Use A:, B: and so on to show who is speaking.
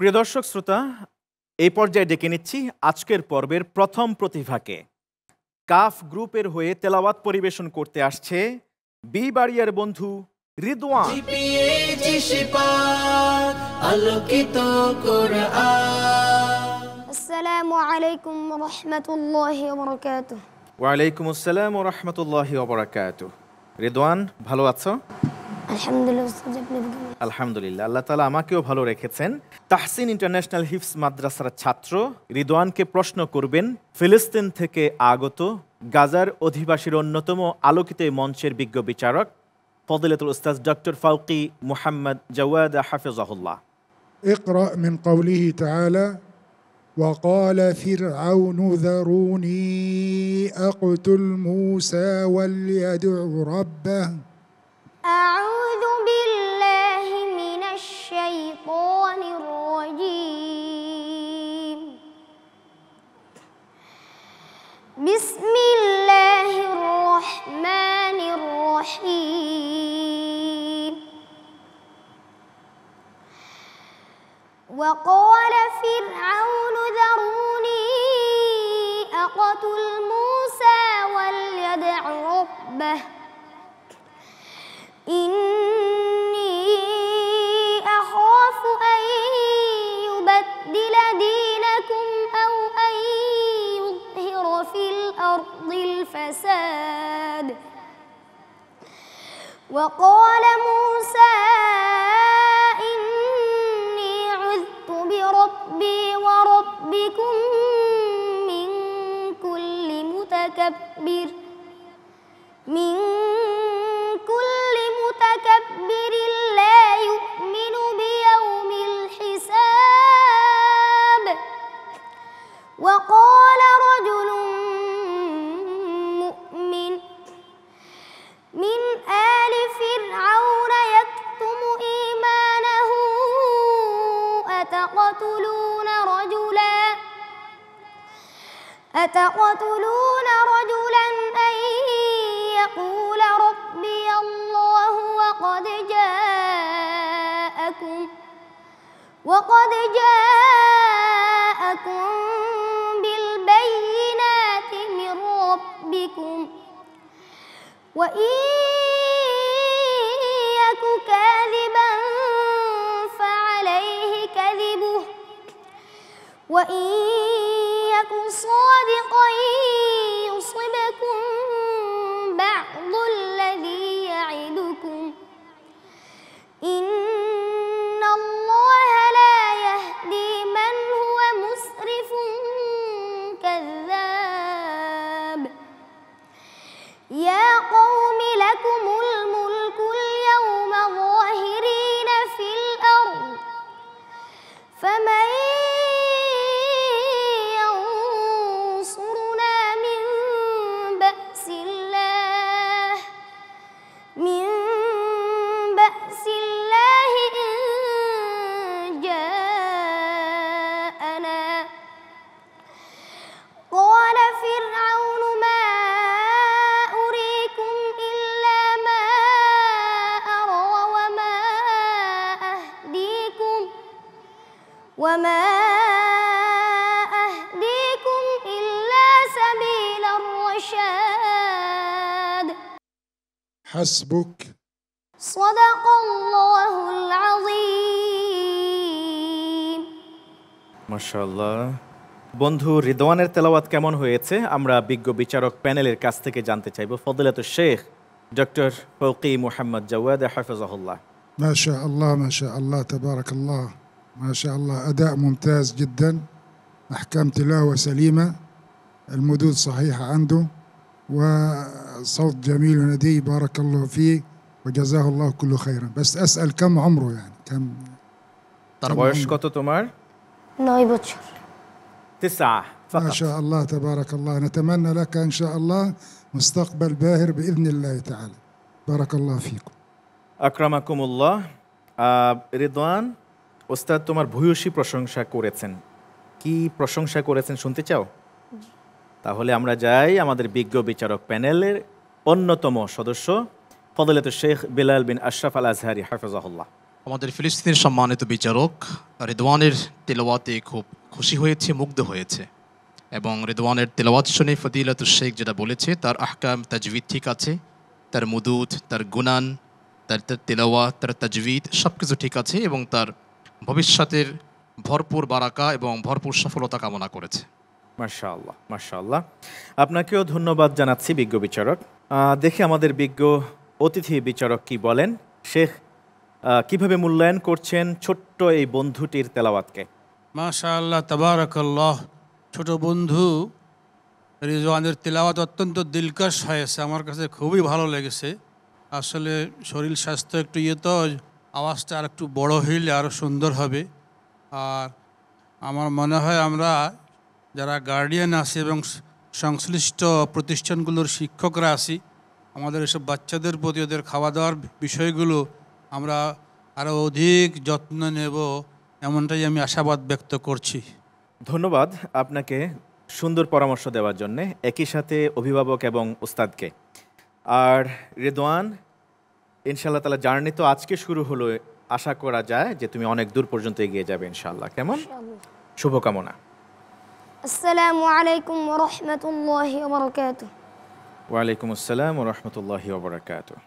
A: প্রিয় দর্শক শ্রোতা, এই পর্যায়ে ডেকে নিচ্ছি আজকের পর্বের প্রথম প্রতিভাকে। কাফ গ্রুপের হয়ে তেলাওয়াত পরিবেশন করতে আসছে বিবাড়িয়ার বন্ধু রিদওয়ান।
B: আসসালামু আলাইকুম ওয়া রাহমাতুল্লাহি ওয়া বারাকাতুহু।
A: ওয়ালাইকুম আসসালাম ওয়া রাহমাতুল্লাহি ওয়া বারাকাতুহু। রিদওয়ান, ভালো আছো?
B: আলহামদুলিল্লাহ উস্তাদ, আপনি কেমন?
A: আলহামদুলিল্লাহ, আল্লাহ তাআলা আমাকেও ভালো রেখেছেন। তাহসিন ইন্টারন্যাশনাল হিফজ মাদ্রাসার ছাত্র রিদওয়ানকে প্রশ্ন করবেন ফিলিস্তিন থেকে আগত গাজার অধিবাসীর অন্যতম আলোকিত মঞ্চের বিজ্ঞ বিচারক ফজিলাতুল উস্তাদ ডক্টর ফাউকি মুহাম্মদ জাওয়াদ হাফিজাহুল্লাহ।
C: اقرأ من قوله تعالى وقال فرعون ذروني أقتل موسى وليدع ربه.
B: أعوذ بالله من الشيطان الرجيم. بسم الله الرحمن الرحيم. وقال فرعون ذروني أقتل موسى وليدع ربه إني أخاف أن يبدل دينكم أو أن يظهر في الأرض الفساد. وقال موسى إني عذت بربي وربكم من كل متكبر لا يؤمن بيوم الحساب. وقال رجل مؤمن من آل فرعون يكتم إيمانه أتقتلون رجلا أن يقول ربي الله وقد جاءكم بالبينات من ربكم وإن يك كاذبا فعليه كذبه وإن يك صادقا يصبكم بعض الذي يعدكم إن الله لا يهدي من هو مسرف كذاب. يا قوم لكم الملك اليوم ظاهرين في الأرض فمن ينصرنا من بأس الله إن جاءنا. قال فرعون ما أريكم إلا ما أرى وما أهديكم إلا سبيل الرشاد.
C: حسبك.
B: صدق الله العظيم.
A: মাশাআল্লাহ। বন্ধু রিদওয়ানের তেলাওয়াত কেমন হয়েছে আমরা বিজ্ঞ বিচারক প্যানেলের কাছ থেকে জানতে চাইব। ফজিলাতুল শেখ ডক্টর ফাউকি মুহাম্মদ জাওয়াদ হাফিজাহুল্লাহ।
C: ما شاء الله ما شاء الله تبارك الله ما شاء الله، أداء ممتاز جدا، أحكام تلاوة سليمة، المدود صحيحة عنده، وصوت جميل وندي، بارك الله فيه وجزاه الله كل خيرا. بس أسأل كم عمره يعني كم
A: বয়স কত তোমার?
B: 9 বছর।
A: 9
C: ما
A: فقط।
C: شاء الله تبارك الله، نتمنى لك إن شاء الله مستقبل باهر بإذن الله تعالى. بارك الله فيكم.
A: আকরামাকুমুল্লাহ। রিদওয়ান, ওস্তাদ তোমার ভূয়সী প্রশংসা করেছেন। কি প্রশংসা করেছেন শুনতে চাও? তাহলে আমরা যাই আমাদের বিজ্ঞ বিচারক প্যানেলের অন্যতম সদস্য ফজিলাতুল শেখ বিলাল বিন আশরাফ আল আজহারি হাফিজাহুল্লাহ।
D: আমাদের ফিলিস্তিনের সম্মানিত বিচারক রিদওয়ানের তেলাওয়াতে খুব খুশি হয়েছে, মুগ্ধ হয়েছে, এবং রিদওয়ানের তেলাওয়াত শুনে ফদিলাতুল শেখ যেটা বলেছে তার আহকাম তাজবিদ ঠিক আছে, তার মুদুদ, তার গুনান, তার তার তেলাওয়াত, তার তাজবিদ সব কিছু ঠিক আছে, এবং তার ভবিষ্যতের ভরপুর বারাকা এবং ভরপুর সফলতা কামনা করেছে।
A: মাশাআল্লাহ, মাশাআল্লাহ। আপনাকেও ধন্যবাদ জানাচ্ছি বিজ্ঞ বিচারক। দেখি আমাদের বিজ্ঞ অতিথি বিচারক কি বলেন। শেখ, কিভাবে মূল্যায়ন করছেন ছোট্ট এই বন্ধুটির তেলাওয়াতকে?
E: মাশাআল্লাহ, তাবারাকাল্লাহ। ছোট বন্ধু রিজওয়ানের তেলাওয়াত অত্যন্ত দিলকশ হয়েছে, আমার কাছে খুবই ভালো লেগেছে। আসলে শরীর স্বাস্থ্য একটু তো আওয়াজটা আর একটু বড় হইলে আরও সুন্দর হবে। আর আমার মনে হয় আমরা যারা গার্ডিয়ান আছি এবং সংশ্লিষ্ট প্রতিষ্ঠানগুলোর শিক্ষকরা আছি, আমাদের এসব বাচ্চাদের প্রতি ওদের খাওয়া দাওয়ার বিষয়গুলো আমরা আরও অধিক যত্ন নেব, এমনটাই আমি আশাবাদ ব্যক্ত করছি।
A: ধন্যবাদ আপনাকে সুন্দর পরামর্শ দেওয়ার জন্যে, একই সাথে অভিভাবক এবং উস্তাদকে। আর রিদওয়ান, ইনশাআল্লাহ তাআলা জার্নি তো আজকে শুরু হলো, আশা করা যায় যে তুমি অনেক দূর পর্যন্ত এগিয়ে যাবে ইনশাআল্লাহ। কেমন? শুভকামনা।
B: আসসালামু আলাইকুম ওয়া রাহমাতুল্লাহি ওয়া বারাকাতুহু।
A: ওয়ালাইকুম আসসালাম ওয়া রাহমাতুল্লাহি ওয়া বারাকাতুহু।